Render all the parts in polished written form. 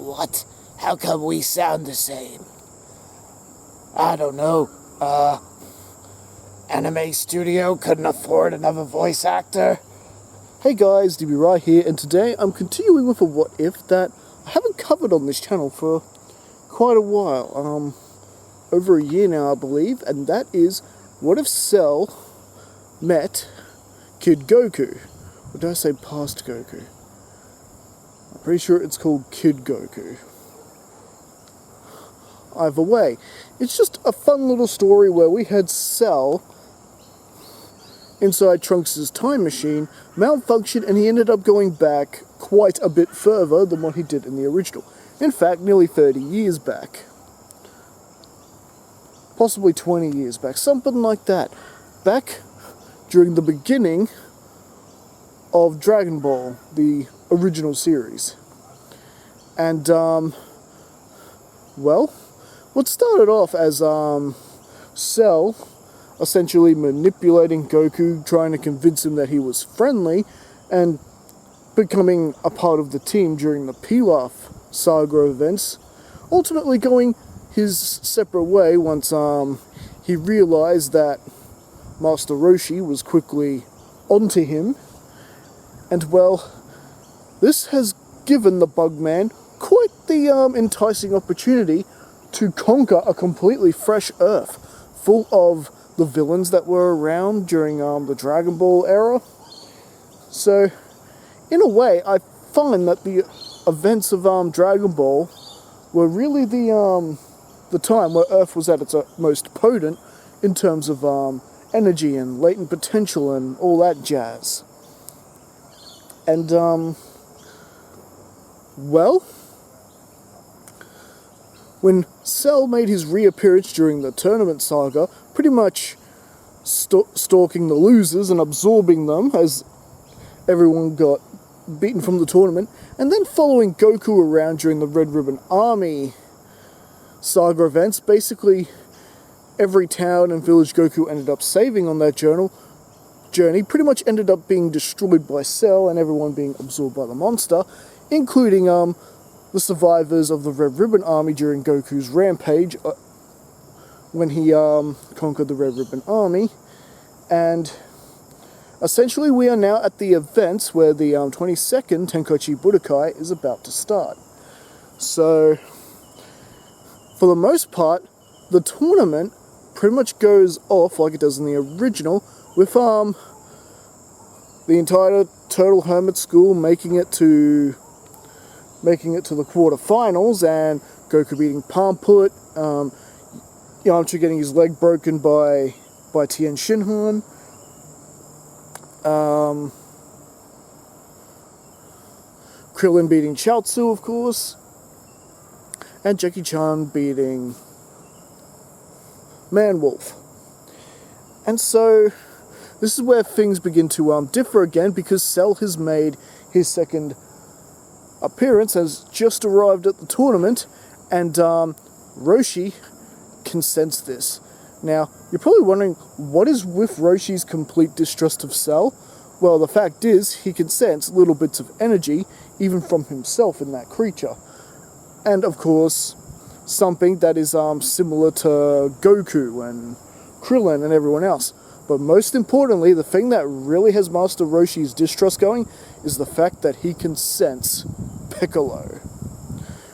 What? How come we sound the same? I don't know. Anime studio couldn't afford another voice actor? Hey guys, DB Right here, and today I'm continuing with a what if that I haven't covered on this channel for quite a while. Over a year now, I believe, and that is, what if Cell met Kid Goku? Or did I say past Goku? I'm pretty sure it's called Kid Goku. Either way, it's just a fun little story where we had Cell inside Trunks' time machine malfunction, and he ended up going back quite a bit further than what he did in the original. In fact, nearly 30 years back. Possibly 20 years back, something like that. Back during the beginning of Dragon Ball, the original series. And, well, what started off as Cell essentially manipulating Goku, trying to convince him that he was friendly, and becoming a part of the team during the Pilaf saga events, ultimately going his separate way once he realized that Maser Roshi was quickly onto him. And well, this has given the Bugman quite the enticing opportunity to conquer a completely fresh Earth, full of the villains that were around during the Dragon Ball era. So, in a way, I find that the events of Dragon Ball were really the time where Earth was at its most potent in terms of energy and latent potential and all that jazz. And, well, when Cell made his reappearance during the tournament saga, pretty much stalking the losers and absorbing them as everyone got beaten from the tournament, and then following Goku around during the Red Ribbon Army saga events. Basically, every town and village Goku ended up saving on that journey pretty much ended up being destroyed by Cell and everyone being absorbed by the monster, including the survivors of the Red Ribbon Army during Goku's rampage when he conquered the Red Ribbon Army. And essentially we are now at the events where the 22nd Tenkaichi Budokai is about to start. So, for the most part, the tournament pretty much goes off like it does in the original, with the entire Turtle Hermit School making it to the quarterfinals, and Goku beating Palmput, Yamcha getting his leg broken by Tien Shinhan, Krillin beating Chaozu, of course, and Jackie Chan beating Man-Wolf. And so, this is where things begin to differ again, because Cell has made his second appearance, has just arrived at the tournament, and Roshi can sense this. Now, you're probably wondering, what is with Roshi's complete distrust of Cell? Well, the fact is, he can sense little bits of energy, even from himself in that creature. And, of course, something that is similar to Goku and Krillin and everyone else. But most importantly, the thing that really has Master Roshi's distrust going is the fact that he can sense Piccolo.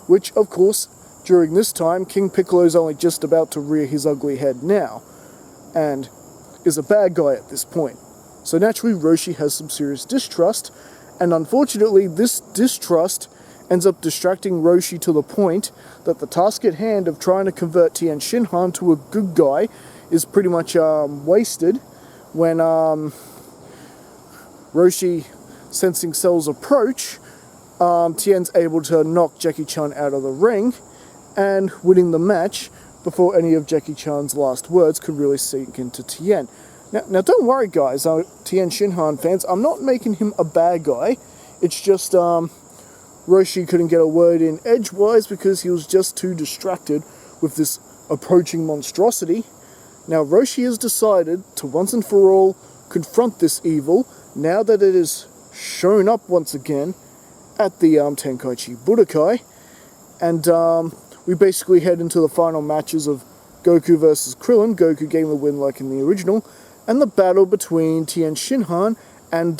Which, of course, during this time, King Piccolo's only just about to rear his ugly head now, and is a bad guy at this point. So naturally, Roshi has some serious distrust, and unfortunately, this distrust ends up distracting Roshi to the point that the task at hand of trying to convert Tien Shinhan to a good guy is pretty much wasted when Roshi, sensing Cell's approach, Tien's able to knock Jackie Chan out of the ring and winning the match before any of Jackie Chan's last words could really sink into Tien. Now don't worry guys, Tien Shinhan fans, I'm not making him a bad guy. It's just Roshi couldn't get a word in edgewise because he was just too distracted with this approaching monstrosity. Now Roshi has decided to once and for all confront this evil, now that it is shown up once again at the Tenkaichi Budokai, And we basically head into the final matches of Goku versus Krillin. Goku getting the win like in the original. And the battle between Tien Shinhan and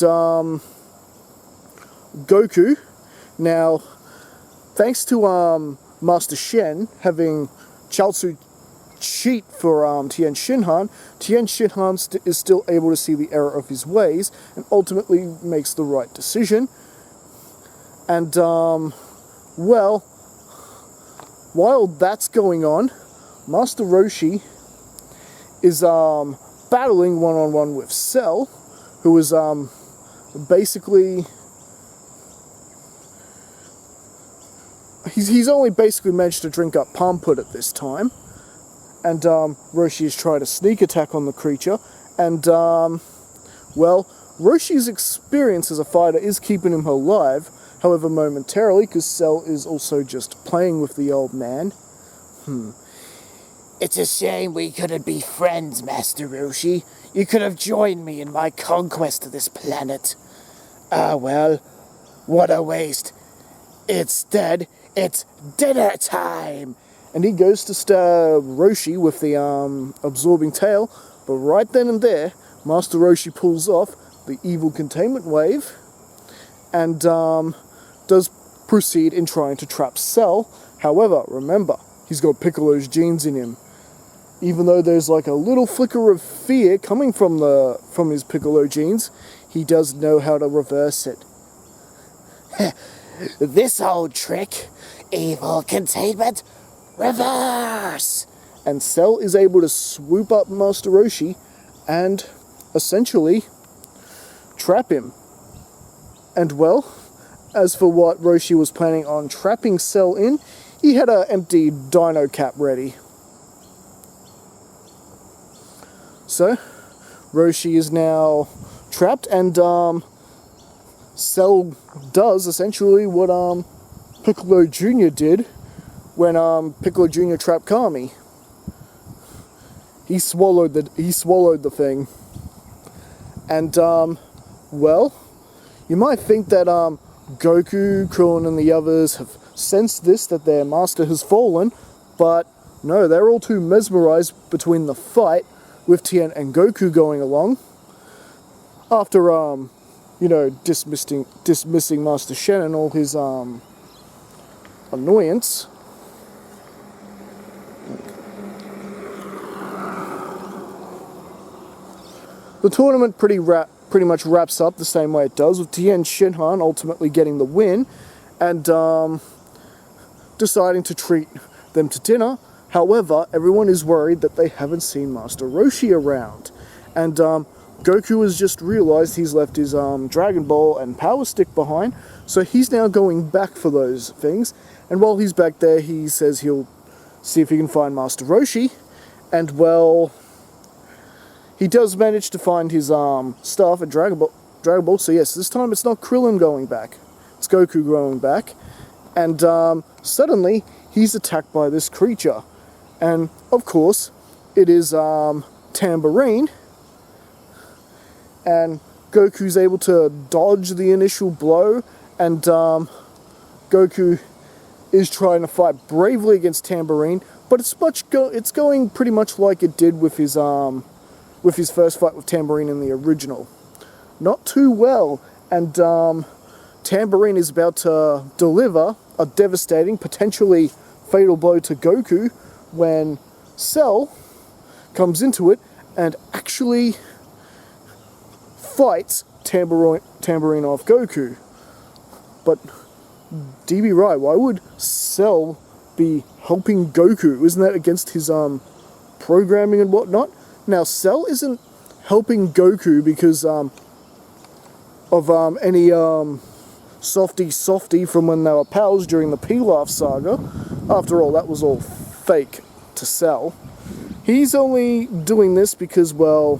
Goku. Now, thanks to Master Shen having Chaozu cheat for Tien Shinhan is still able to see the error of his ways and ultimately makes the right decision. And, well, while that's going on, Master Roshi is battling one-on-one with Cell, who is basically... He's only basically managed to drink up palm put at this time. And Roshi is trying to sneak attack on the creature. And, well, Roshi's experience as a fighter is keeping him alive, however momentarily, because Cell is also just playing with the old man. It's a shame we couldn't be friends, Master Roshi. You could have joined me in my conquest of this planet. Ah, well, what a waste. Instead, it's dinner time! And he goes to stab Roshi with the absorbing tail, but right then and there, Master Roshi pulls off the evil containment wave and does proceed in trying to trap Cell. However, remember, he's got Piccolo's genes in him. Even though there's like a little flicker of fear coming from his Piccolo genes, he does know how to reverse it. This old trick, evil containment, reverse! And Cell is able to swoop up Master Roshi and essentially trap him. And well, as for what Roshi was planning on trapping Cell in, he had an empty dino cap ready. So, Roshi is now trapped, and Cell does essentially what Piccolo Jr. did when Piccolo Jr. trapped Kami. He swallowed the thing. And well, you might think that Goku, Krillin, and the others have sensed this, that their master has fallen, but no, they're all too mesmerized between the fight with Tien and Goku going along. After dismissing Master Shen and all his annoyance. The tournament pretty much wraps up the same way it does, with Tien Shinhan ultimately getting the win and deciding to treat them to dinner. However, everyone is worried that they haven't seen Master Roshi around. And Goku has just realized he's left his Dragon Ball and Power Stick behind, so he's now going back for those things. And while he's back there, he says he'll see if he can find Master Roshi. And well, he does manage to find his stuff at Dragon Ball. So yes, this time it's not Krillin going back, it's Goku going back. And suddenly he's attacked by this creature. And of course, it is Tambourine. And Goku's able to dodge the initial blow, and Goku is trying to fight bravely against Tambourine, but it's going pretty much like it did with his first fight with Tambourine in the original. Not too well, and Tambourine is about to deliver a devastating, potentially fatal blow to Goku when Cell comes into it and actually fights Tambourine off Goku. But DB right, why would Cell be helping Goku? Isn't that against his programming and whatnot? Now, Cell isn't helping Goku because of any softy from when they were pals during the Pilaf saga. After all, that was all fake to Cell. He's only doing this because, well,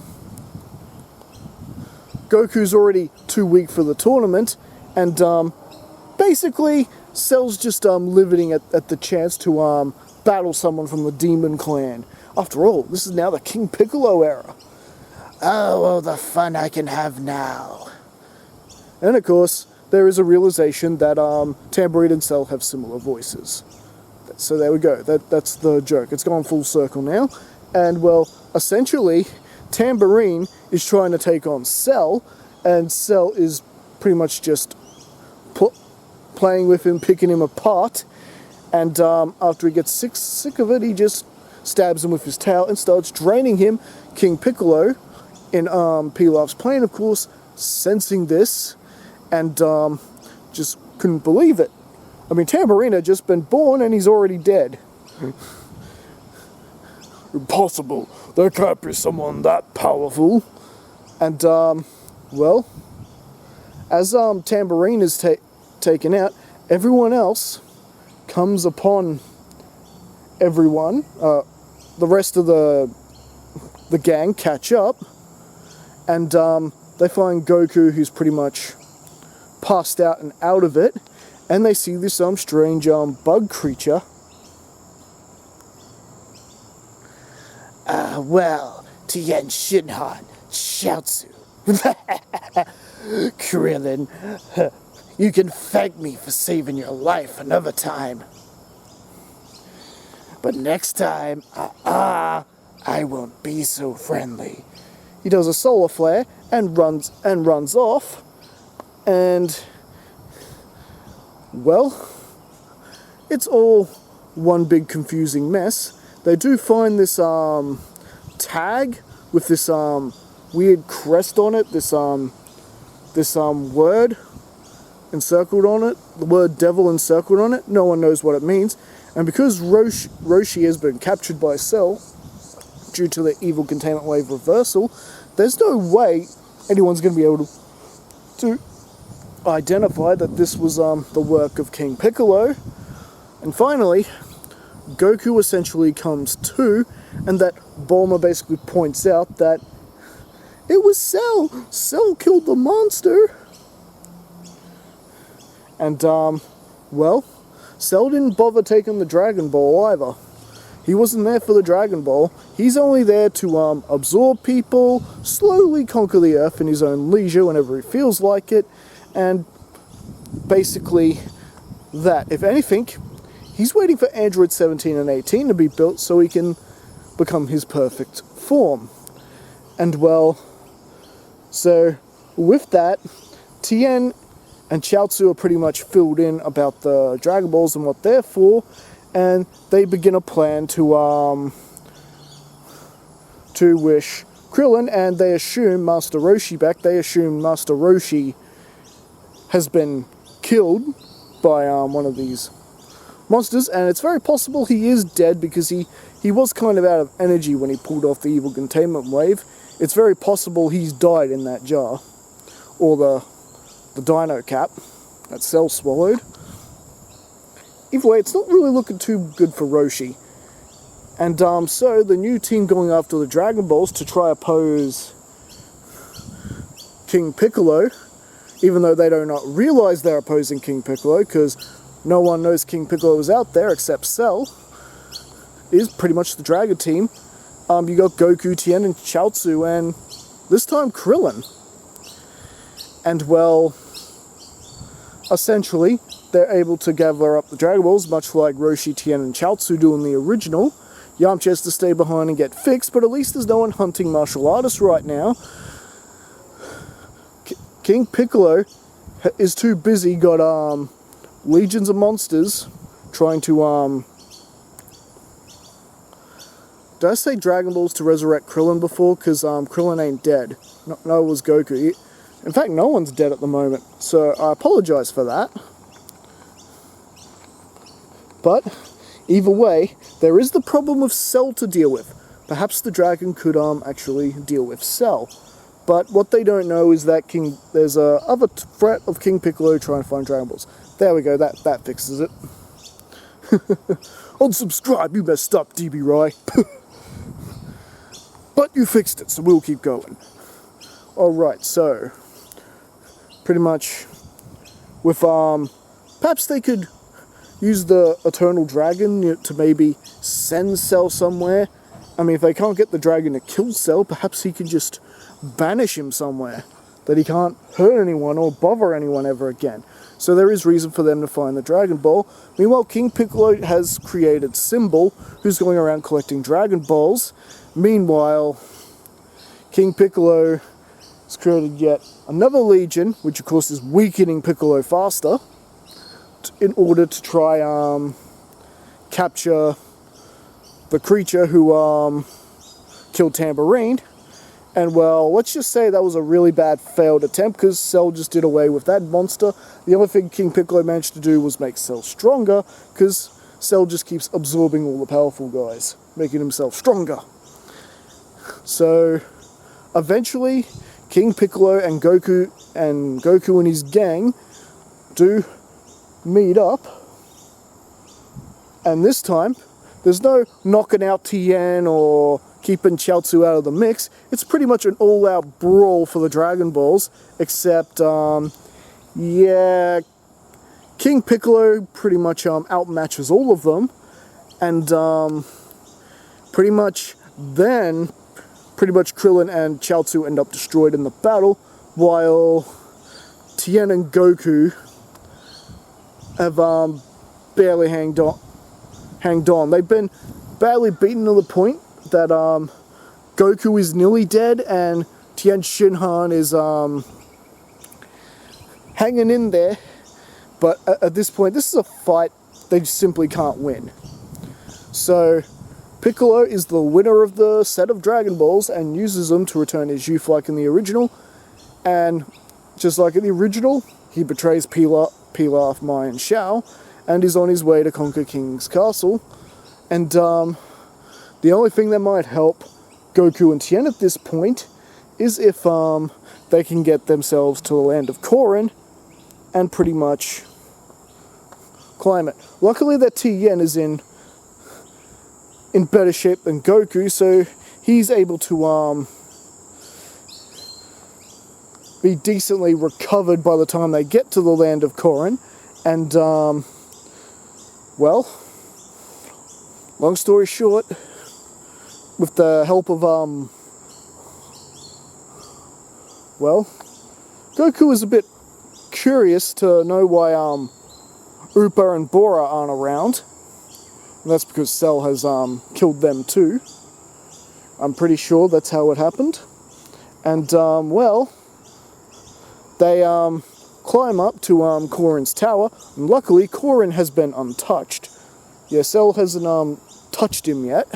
Goku's already too weak for the tournament, and basically Cell's just living at the chance to battle someone from the Demon Clan. After all, this is now the King Piccolo era. Oh, the fun I can have now. And of course, there is a realization that Tambourine and Cell have similar voices. So there we go. That's the joke. It's gone full circle now. And, well, essentially, Tambourine is trying to take on Cell, and Cell is pretty much just playing with him, picking him apart. And after he gets sick of it, he just stabs him with his tail and starts draining him. King Piccolo, in Pilaf's plane, of course, sensing this, and just couldn't believe it. I mean, Tambourine had just been born and he's already dead. Impossible. There can't be someone that powerful. And, well, as Tambourine is taken out, everyone else comes upon everyone. The rest of the gang catch up, and they find Goku, who's pretty much passed out and out of it, and they see this strange bug creature. Well, Tien Shinhan, Chiaotzu. Krillin, you can thank me for saving your life another time. But next time, I won't be so friendly. He does a solar flare and runs off, and, well, it's all one big confusing mess. They do find this tag with this weird crest on it, this word encircled on it, the word devil encircled on it. No one knows what it means. And because Roshi has been captured by Cell due to the evil containment wave reversal, there's no way anyone's going to be able to identify that this was the work of King Piccolo. And finally, Goku essentially comes to, and that Bulma basically points out that it was Cell. Cell killed the monster. And, well, Cell didn't bother taking the Dragon Ball either. He wasn't there for the Dragon Ball. He's only there to absorb people, slowly conquer the Earth in his own leisure whenever he feels like it, and basically that. If anything, he's waiting for Android 17 and 18 to be built so he can become his perfect form. And, well, so with that, Tien and Chiaotzu are pretty much filled in about the Dragon Balls and what they're for, and they begin a plan to wish Krillin, and they assume Master Roshi back. They assume Master Roshi has been killed by one of these monsters, and it's very possible he is dead because he was kind of out of energy when he pulled off the evil containment wave. It's very possible he's died in that jar, or the dino cap that Cell swallowed. Either way, it's not really looking too good for Roshi. And so the new team going after the Dragon Balls to try oppose King Piccolo, even though they do not realize they're opposing King Piccolo, because no one knows King Piccolo is out there except Cell, is pretty much the Dragon team. You got Goku, Tien, and Chiaotzu, and this time Krillin. And, well, essentially, they're able to gather up the Dragon Balls, much like Roshi, Tien, and Chiaotzu do in the original. Yamcha has to stay behind and get fixed, but at least there's no one hunting martial artists right now. King Piccolo is too busy, got legions of monsters trying to... Did I say Dragon Balls to resurrect Krillin before? Because Krillin ain't dead. No, it was Goku. In fact, no one's dead at the moment, so I apologize for that. But, either way, there is the problem of Cell to deal with. Perhaps the dragon could actually deal with Cell. But what they don't know is that there's a other threat of King Piccolo trying to find Dragon Balls. There we go, that fixes it. Unsubscribe, you messed up, DB Rye. But you fixed it, so we'll keep going. Alright, so pretty much with perhaps they could use the Eternal Dragon to maybe send Cell somewhere. I mean, if they can't get the dragon to kill Cell, perhaps he can just banish him somewhere. that he can't hurt anyone or bother anyone ever again. So there is reason for them to find the Dragon Ball. Meanwhile, King Piccolo has created Symbol, who's going around collecting Dragon Balls. Meanwhile, King Piccolo has created yet another Legion, which of course is weakening Piccolo faster, in order to try capture the creature who killed Tambourine. And well, let's just say that was a really bad failed attempt, because Cell just did away with that monster. The other thing King Piccolo managed to do was make Cell stronger, because Cell just keeps absorbing all the powerful guys, making himself stronger. So, eventually, King Piccolo and Goku and his gang do meet up. And this time, there's no knocking out Tien or keeping Chaozu out of the mix. It's pretty much an all-out brawl for the Dragon Balls, except, yeah, King Piccolo pretty much outmatches all of them, and pretty much Krillin and Chaozu end up destroyed in the battle, while Tien and Goku have barely hanged on. They've been badly beaten to the point that Goku is nearly dead, and Tien Shinhan is hanging in there. But at this point, this is a fight they simply can't win. So Piccolo is the winner of the set of Dragon Balls and uses them to return his youth like in the original. And just like in the original, he betrays Pilaf, Mai, and Shao, and is on his way to conquer King's Castle. And the only thing that might help Goku and Tien at this point is if they can get themselves to the land of Korin and pretty much climb it. Luckily that Tien is in better shape than Goku, so he's able to be decently recovered by the time they get to the land of Korin. And well, long story short, with the help of, well, Goku is a bit curious to know why, Upa and Bora aren't around. And that's because Cell has, killed them too. I'm pretty sure that's how it happened. And, well, they, climb up to, Korin's tower, and luckily Korin has been untouched. Yeah, Cell hasn't, touched him yet.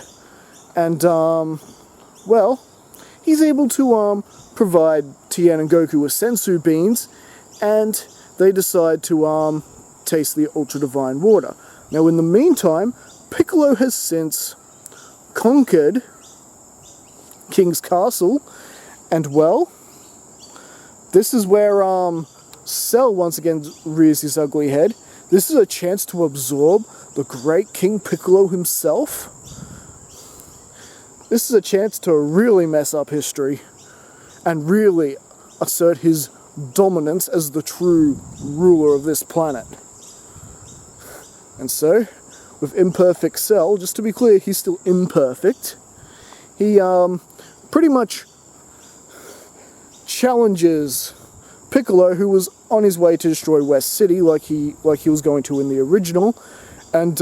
And, well, he's able to, provide Tien and Goku with sensu beans, and they decide to, taste the Ultra Divine Water. Now, in the meantime, Piccolo has since conquered King's Castle, and, well, this is where, Cell once again rears his ugly head. This is a chance to absorb the great King Piccolo himself. This is a chance to really mess up history and really assert his dominance as the true ruler of this planet. And so, with imperfect Cell, just to be clear, he's still imperfect, he pretty much challenges Piccolo, who was on his way to destroy West City like he was going to in the original, and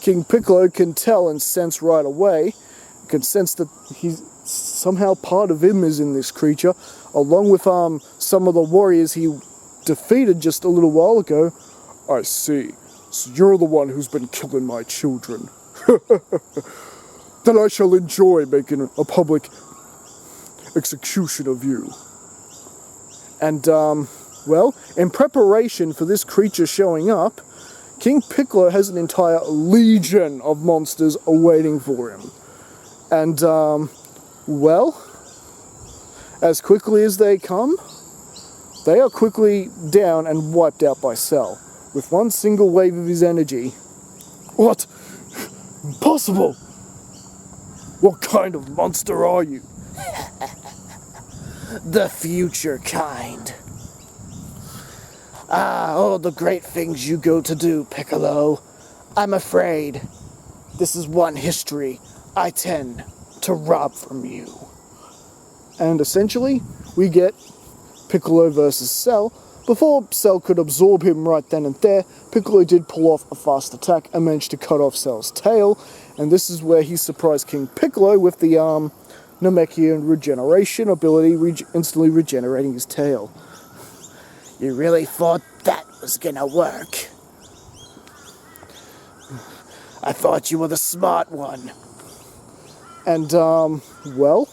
King Piccolo can tell and sense right away, can sense that he's somehow part of him is in this creature, along with some of the warriors he defeated just a little while ago. I see. So you're the one who's been killing my children. Then I shall enjoy making a public execution of you. And, well, in preparation for this creature showing up, King Piccolo has an entire legion of monsters awaiting for him. And, well, as quickly as they come, they are quickly down and wiped out by Cell, with one single wave of his energy. What? Impossible! What kind of monster are you? The future kind. Ah, all the great things you go to do, Piccolo. I'm afraid this is one history I tend to rob from you. And essentially, we get Piccolo versus Cell. Before Cell could absorb him right then and there, Piccolo did pull off a fast attack and managed to cut off Cell's tail. And this is where he surprised King Piccolo with the Namekian regeneration ability, instantly regenerating his tail. You really thought that was gonna work? I thought you were the smart one. And, well,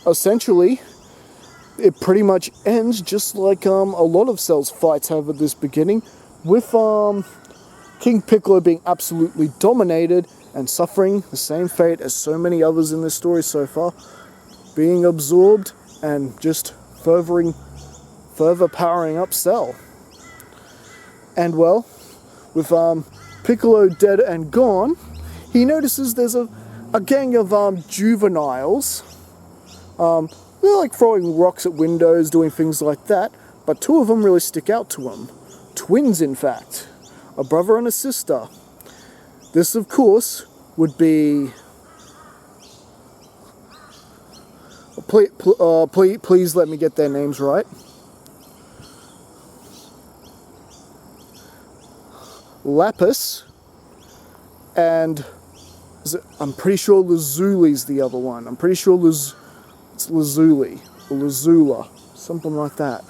essentially, it pretty much ends just like a lot of Cell's fights have at this beginning, with King Piccolo being absolutely dominated and suffering the same fate as so many others in this story so far, being absorbed and just further powering up Cell. And well, with Piccolo dead and gone, he notices there's a gang of juveniles. They're like throwing rocks at windows, doing things like that, but two of them really stick out to him. Twins, in fact. A brother and a sister. This, of course, would be... Please let me get their names right. Lapis and... I'm pretty sure Lazzuli's the other one. I'm pretty sure it's Lazuli or Lazula, something like that.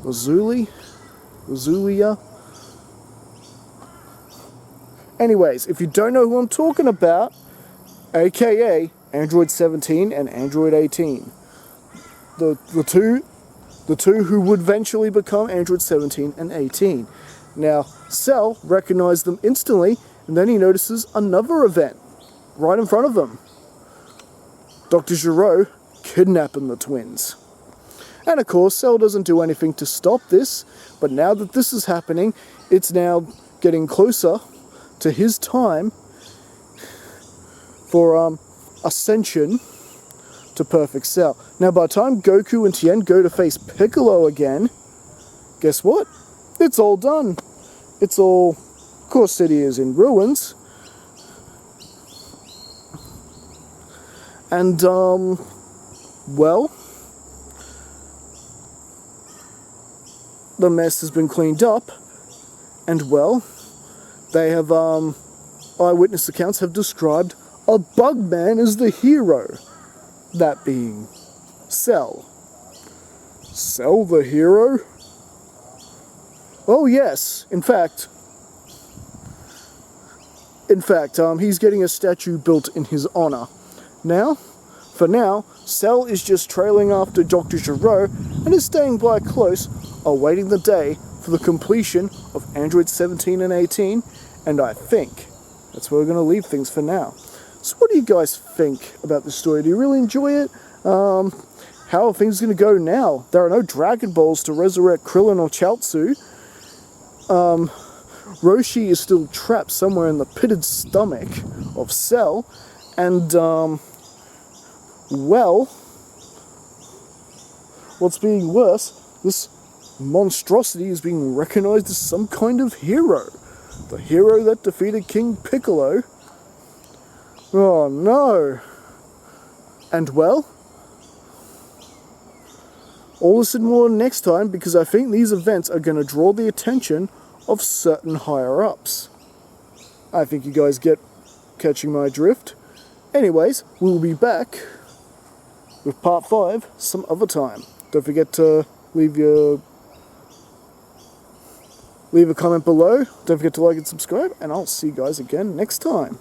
Lazuli? Lazulia? Anyways, if you don't know who I'm talking about, aka Android 17 and Android 18. The two who would eventually become Android 17 and 18. Now, Cell recognized them instantly, and then he notices another event right in front of them. Dr. Gero kidnapping the twins. And of course, Cell doesn't do anything to stop this, but now that this is happening, it's now getting closer to his time for ascension to Perfect Cell. Now, by the time Goku and Tien go to face Piccolo again, guess what? It's all done. It's all... Of course, City is in ruins. And, well, the mess has been cleaned up. And, well, they have, eyewitness accounts have described a bug man as the hero. That being Cell. Cell the hero? Oh, yes. In fact, he's getting a statue built in his honor. For now, Cell is just trailing after Dr. Gero and is staying by close, awaiting the day for the completion of Android 17 and 18, and I think that's where we're going to leave things for now. So what do you guys think about this story? Do you really enjoy it? How are things going to go now? There are no Dragon Balls to resurrect Krillin or Chaozu. Roshi is still trapped somewhere in the pitted stomach of Cell, and, well, what's being worse, this monstrosity is being recognized as some kind of hero. The hero that defeated King Piccolo. Oh no. And well, all this and more next time, because I think these events are going to draw the attention of certain higher-ups. I think you guys catching my drift. Anyways, we'll be back with part 5 some other time. Don't forget to leave a comment below. Don't forget to like and subscribe, and I'll see you guys again next time.